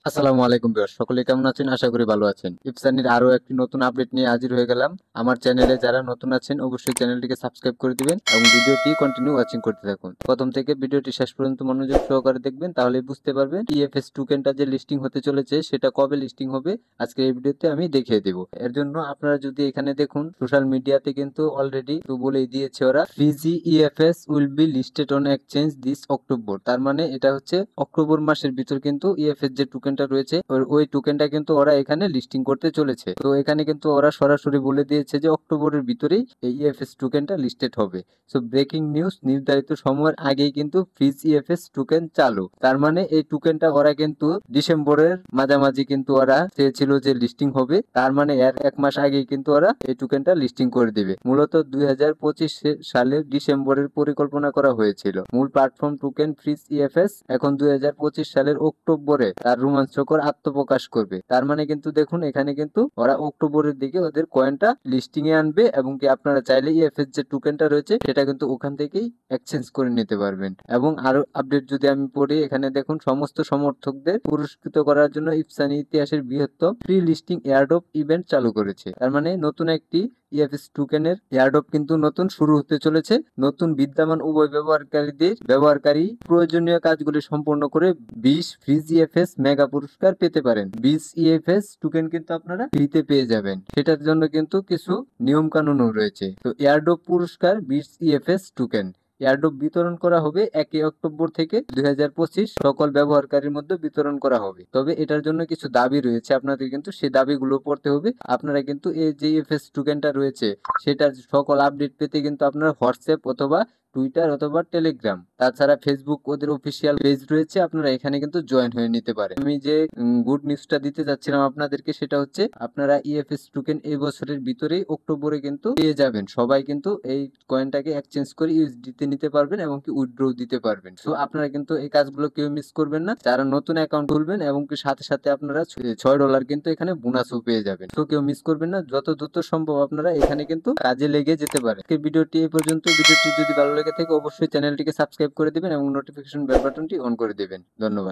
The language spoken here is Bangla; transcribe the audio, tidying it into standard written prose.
আসসালামু আলাইকুম ভিউয়ার্স, সকলে কেমন আছেন? আশা করি ভালো আছেন। ইফসানির আরো একটি নতুন আপডেট নিয়ে হাজির হয়ে গেলাম। আমার চ্যানেলে যারা নতুন আছেন অবশ্যই চ্যানেলটিকে সাবস্ক্রাইব করে দিবেন এবং ভিডিওটি কন্টিনিউ ওয়াচিং করতে থাকুন। প্রথম থেকে ভিডিওটি শেষ পর্যন্ত মনোযোগ সহকারে দেখবেন, তাহলেই বুঝতে পারবেন ইএফএস টোকেনটা যে লিস্টিং হতে চলেছে সেটা কবে লিস্টিং হবে আজকে এই ভিডিওতে আমি দেখিয়ে দেব। এর জন্য আপনারা যদি এখানে দেখুন, সোশ্যাল মিডিয়াতে কিন্তু অলরেডি তো বলেই দিয়েছে ওরা, Fiji EF-S will be listed on exchange this October. তার মানে এটা হচ্ছে অক্টোবর মাসের ভিতর কিন্তু ইএফএস যে টোকেনটা রয়েছে ওই টোকেনটা কিন্তু ওরা এখানে লিস্টিং করতে চলেছে। তো এখানে কিন্তু ওরা সরাসরি বলে দিয়েছে যে অক্টোবরের ভিতরেই এই ইএফএস টোকেনটা লিস্টেড হবে। সো ব্রেকিং নিউজ, নির্ধারিত সময়ের আগেই কিন্তু ফিজ ইএফএস টোকেন চালু। তার মানে এই টোকেনটা ওরা কিন্তু ডিসেম্বরের মাঝামাঝি কিন্তু ওরা চেয়েছিল যে লিস্টিং হবে, তার মানে এর এক মাস আগেই কিন্তু ওরা এই টোকেনটা লিস্টিং করে দিবে। মূলত 2025 সালের ডিসেম্বরের পরিকল্পনা করা হয়েছিল। মূল প্ল্যাটফর্ম টোকেন ফ্রিজ ইএফএস এখন 2025 সালের অক্টোবরে তার রোমাঞ্চকর আত্মপ্রকাশ করবে। তার মানে কিন্তু দেখুন, এখানে কিন্তু ওরা অক্টোবরের দিকে ওদের কয়েনটা লিস্টিং এ আনবে এবং কি আপনারা চাইলে ইএফএস যে টোকেনটা রয়েছে সেটা কিন্তু ওখান থেকেই এক্সচেঞ্জ করে নিতে পারবেন। এবং আরো আপডেট যদি আমি পড়ি, এখানে দেখুন, সমস্ত সমর্থকদের পুরস্কৃত করার জন্য ইফসানি ইতিহাসের বৃহত্তম ফ্রি লিস্টিং এয়ারড্রপ ইভেন্ট চালু করেছে। তার মানে নতুন একটি ইএফএস টোকেনের এয়ারড্রপ কিন্তু নতুন শুরু হতে চলেছে। নতুন বিদ্যমান উভয় ব্যবহারকারী প্রয়োজনীয় কাজগুলি সম্পন্ন করে 20 ফ্রিজ ইএফএস মেগা পুরস্কার পেতে পারেন। 20 ইএফএস টোকেন কিন্তু আপনারা ফ্রিতে পেয়ে যাবেন। সেটার জন্য কিন্তু কিছু নিয়ম কানুনও রয়েছে। তো এয়ারড্রপ পুরস্কার 20 ইএফএস টোকেন এয়ারড্রপ বিতরণ করা হবে 1 অক্টোবর থেকে 2025 সকল ব্যবহারকারীর মধ্যে বিতরণ করা হবে। তবে এটার জন্য কিছু দাবি রয়েছে, আপনাদের কিন্তু সেই দাবিগুলো পড়তে হবে। আপনারা কিন্তু এই যে ইএফএস টোকেনটা রয়েছে সেটার সকল আপডেট পেতে কিন্তু আপনারা হোয়াটসঅ্যাপ অথবা টুইটার অথবা টেলিগ্রাম, তাছাড়া ফেসবুক ওদের অফিসিয়াল পেজ রয়েছে, আপনারা এখানে কিন্তু জয়েন হয়ে নিতে পারেন। আমি যে গুড নিউজটা দিতে যাচ্ছিলাম আপনাদেরকে সেটা হচ্ছে, আপনারা ইএফএস টোকেন এই বছরের ভিতরেই অক্টোবরে কিন্তু পেয়ে যাবেন। সবাই কিন্তু এই কয়েনটাকে এক্সচেঞ্জ করে ইউএসডি তে নিতে পারবেন এবং কি উইথড্র দিতে পারবেন। সো আপনারা কিন্তু এই কাজগুলো কেউ মিস করবেন না। যারা নতুন অ্যাকাউন্ট খুলবেন এবং কি সাথে সাথে আপনারা $6 কিন্তু এখানে বোনাসও পেয়ে যাবেন। তো কেউ মিস করবেন না, যত দ্রুত সম্ভব আপনারা এখানে কিন্তু কাজে লেগে যেতে পারেন। ভিডিওটি এই পর্যন্ত। ভিডিওটি যদি ভালো লেগে থাকে অবশ্যই চ্যানেলটিকে সাবস্ক্রাইব করে দিবেন এবং নোটিফিকেশন বেল বাটনটি অন করে দিবেন। ধন্যবাদ।